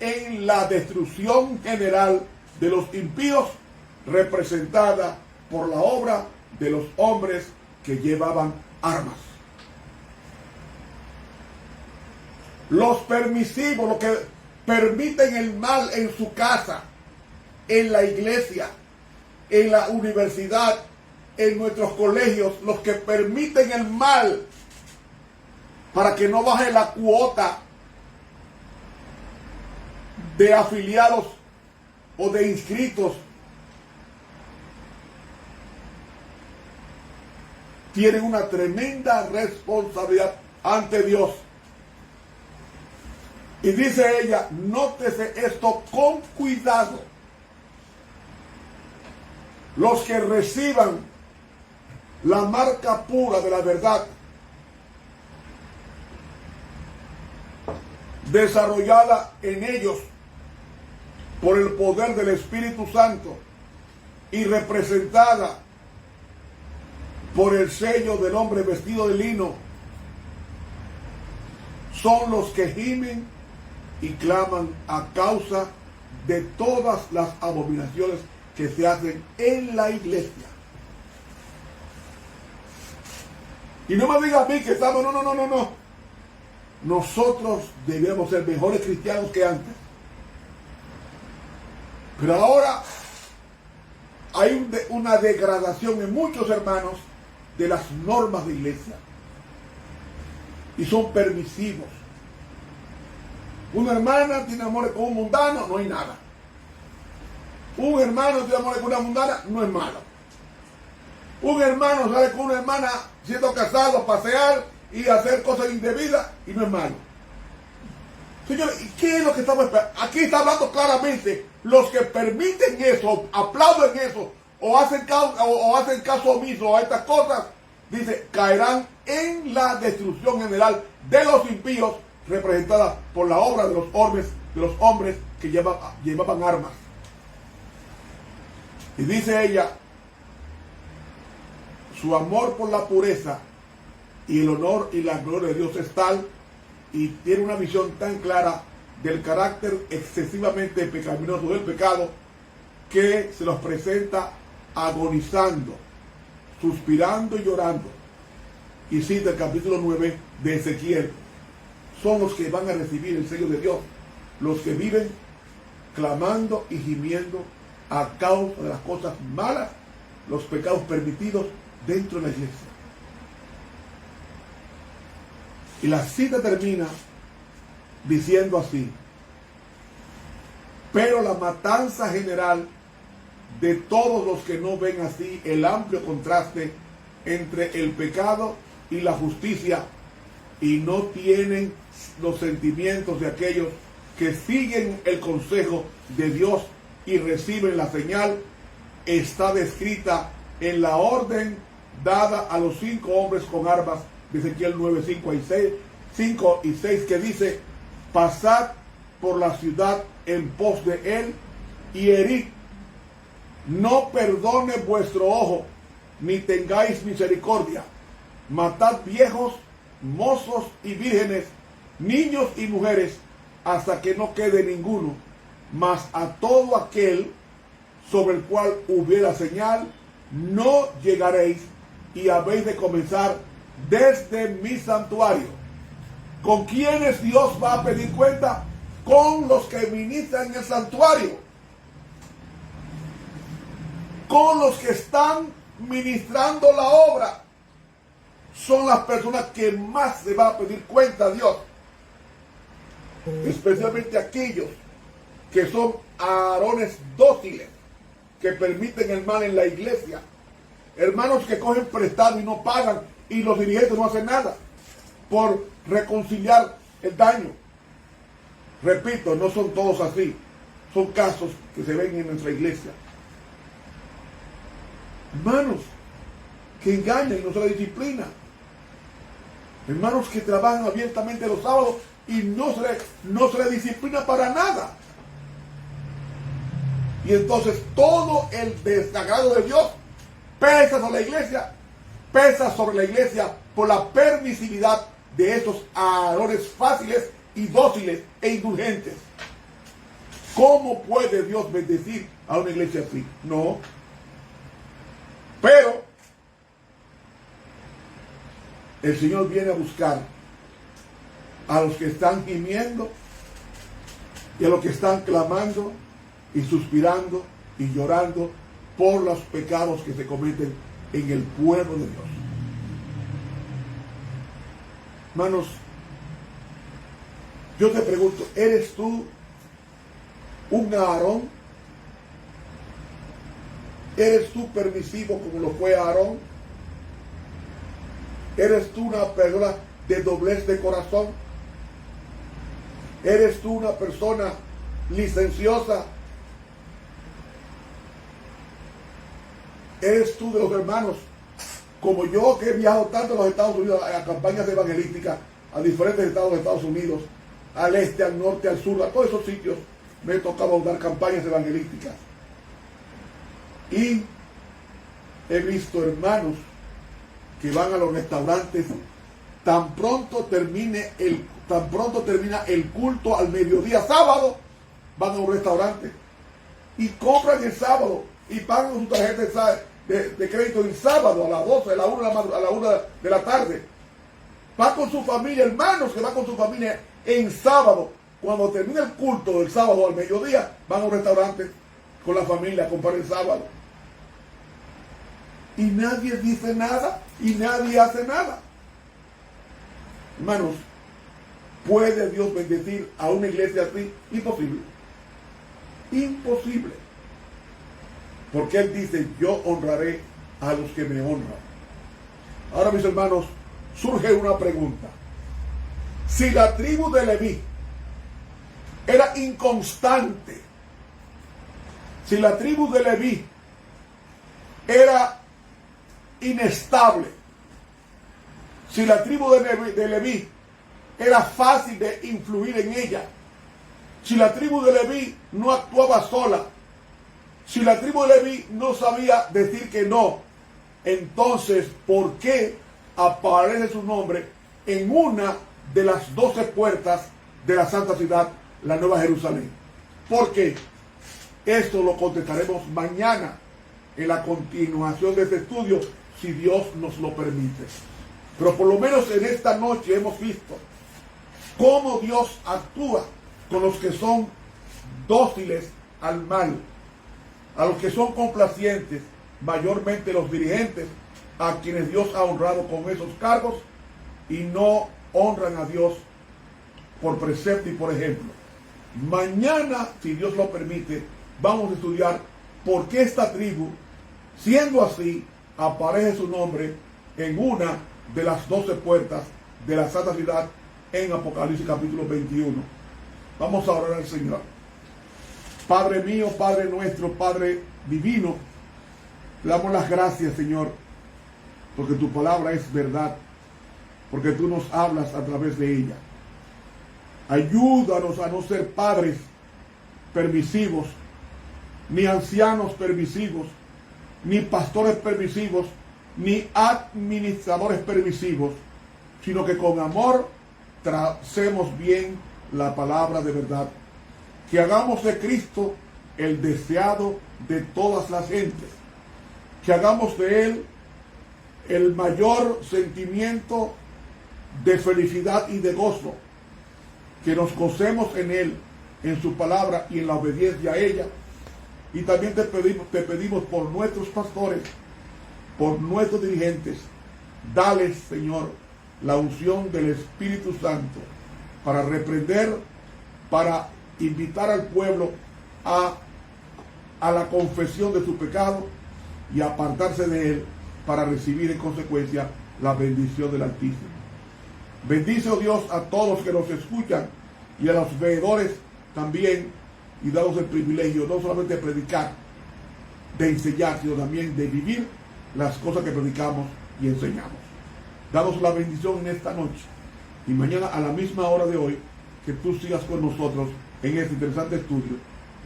en la destrucción general de los impíos, representada por la obra de los hombres que llevaban armas. Los permisivos, los que permiten el mal en su casa, en la iglesia, en la universidad, en nuestros colegios, los que permiten el mal para que no baje la cuota de afiliados o de inscritos, tienen una tremenda responsabilidad ante Dios. Y dice ella, nótese esto con cuidado. Los que reciban la marca pura de la verdad, desarrollada en ellos por el poder del Espíritu Santo y representada por el sello del hombre vestido de lino, son los que gimen y claman a causa de todas las abominaciones que se hacen en la iglesia. Y no me diga a mí que estamos, no. Nosotros debemos ser mejores cristianos que antes. Pero ahora hay una degradación en muchos hermanos de las normas de iglesia. Y son permisivos. Una hermana tiene amor con un mundano, no hay nada. Un hermano tiene amor con una mundana, no es malo. Un hermano sale con una hermana siendo casado a pasear y hacer cosas indebidas y no es malo. Señores, ¿qué es lo que estamos esperando? Aquí está hablando claramente, los que permiten eso, aplauden eso, o hacen caso omiso a estas cosas, dice, caerán en la destrucción general de los impíos, representada por la obra de los hombres que llevaban armas. Y dice ella, su amor por la pureza y el honor y la gloria de Dios es tal, y tiene una visión tan clara del carácter excesivamente pecaminoso del pecado, que se los presenta agonizando, suspirando y llorando. Y cita el capítulo 9 de Ezequiel. Son los que van a recibir el sello de Dios, los que viven clamando y gimiendo a causa de las cosas malas, los pecados permitidos dentro de la iglesia. Y la cita termina diciendo así: pero la matanza general de todos los que no ven así el amplio contraste entre el pecado y la justicia, y no tienen los sentimientos de aquellos que siguen el consejo de Dios y reciben la señal, está descrita en la orden dada a los 5 hombres con armas de Ezequiel 9, 5 y 6, que dice: pasad por la ciudad en pos de él y herid, no perdone vuestro ojo, ni tengáis misericordia, matad viejos, mozos y vírgenes, niños y mujeres, hasta que no quede ninguno, mas a todo aquel sobre el cual hubiera señal, no llegaréis, y habéis de comenzar desde mi santuario. ¿Con quiénes Dios va a pedir cuenta? con los que ministran en el santuario, con los que están ministrando la obra. Son las personas que más se va a pedir cuenta a Dios, especialmente aquellos que son Aarones dóciles, que permiten el mal en la iglesia, hermanos que cogen prestado y no pagan, y los dirigentes no hacen nada por reconciliar el daño. Repito, no son todos así, son casos que se ven en nuestra iglesia. Hermanos que engañan y no se la disciplina, hermanos que trabajan abiertamente los sábados y no se le disciplina para nada. Y entonces todo el desagrado de Dios pesa sobre la iglesia por la permisividad de esos Aarones fáciles y dóciles e indulgentes. ¿Cómo puede Dios bendecir a una iglesia así? No. Pero el Señor viene a buscar a los que están gimiendo y a los que están clamando y suspirando y llorando por los pecados que se cometen en el pueblo de Dios. Hermanos, yo te pregunto, ¿eres tú un Aarón? ¿Eres tú permisivo como lo fue Aarón? ¿Eres tú una persona de doblez de corazón? ¿Eres tú una persona licenciosa? ¿Eres tú de los hermanos como yo, que he viajado tanto a los Estados Unidos a campañas evangelísticas, a diferentes estados de Estados Unidos, al este, al norte, al sur, a todos esos sitios me he tocado dar campañas evangelísticas? Y he visto hermanos que van a los restaurantes tan pronto termina el culto al mediodía sábado, van a un restaurante y compran el sábado y pagan su tarjeta de crédito el sábado a las 12, a la 1 de la tarde. Va con su familia, hermanos que van con su familia en sábado. Cuando termina el culto del sábado al mediodía, van a un restaurante con la familia a comprar el sábado. Y nadie dice nada y nadie hace nada. Hermanos, ¿puede Dios bendecir a una iglesia así? Imposible. Imposible. Porque Él dice, yo honraré a los que me honran. Ahora, mis hermanos, surge una pregunta. Si la tribu de Leví era inconstante, si la tribu de Leví era inestable, si la tribu de Leví era fácil de influir en ella, si la tribu de Leví no actuaba sola, si la tribu de Leví no sabía decir que no, entonces, ¿por qué aparece su nombre en una de las 12 puertas de la Santa Ciudad, la Nueva Jerusalén? ¿Por qué? Esto lo contestaremos mañana en la continuación de este estudio, si Dios nos lo permite. Pero por lo menos en esta noche hemos visto cómo Dios actúa con los que son dóciles al mal, a los que son complacientes, mayormente los dirigentes, a quienes Dios ha honrado con esos cargos y no honran a Dios por precepto y por ejemplo. Mañana, si Dios lo permite, vamos a estudiar por qué esta tribu, siendo así, aparece su nombre en una de las 12 puertas de la Santa Ciudad en Apocalipsis capítulo 21. Vamos a orar al Señor. Padre mío, Padre nuestro, Padre divino, te damos las gracias, Señor, porque tu palabra es verdad, porque tú nos hablas a través de ella. Ayúdanos a no ser padres permisivos, ni ancianos permisivos, ni pastores permisivos, ni administradores permisivos, sino que con amor tracemos bien la palabra de verdad. Que hagamos de Cristo el deseado de todas las gentes. Que hagamos de Él el mayor sentimiento de felicidad y de gozo. Que nos gocemos en Él en su palabra y en la obediencia a ella. Y también te pedimos por nuestros pastores, por nuestros dirigentes, dales, Señor, la unción del Espíritu Santo para reprender, para invitar al pueblo a la confesión de su pecado y apartarse de él para recibir en consecuencia la bendición del Altísimo. Bendice, oh Dios, a todos que nos escuchan y a los veedores también, y danos el privilegio no solamente de predicar, de enseñar, sino también de vivir las cosas que predicamos y enseñamos. Danos la bendición en esta noche y mañana a la misma hora de hoy, que tú sigas con nosotros en este interesante estudio,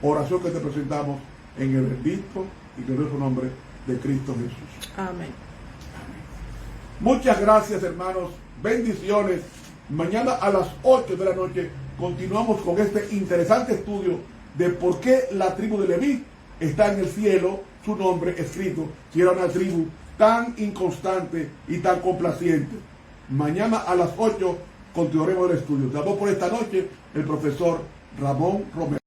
oración que te presentamos en el bendito y glorioso nombre de Cristo Jesús. Amén. Muchas gracias, hermanos. Bendiciones. Mañana a las 8 de la noche continuamos con este interesante estudio de por qué la tribu de Leví está en el cielo, su nombre escrito, si era una tribu tan inconstante y tan complaciente. Mañana a las 8 continuaremos el estudio. Te habló por esta noche el profesor Ramón Romero.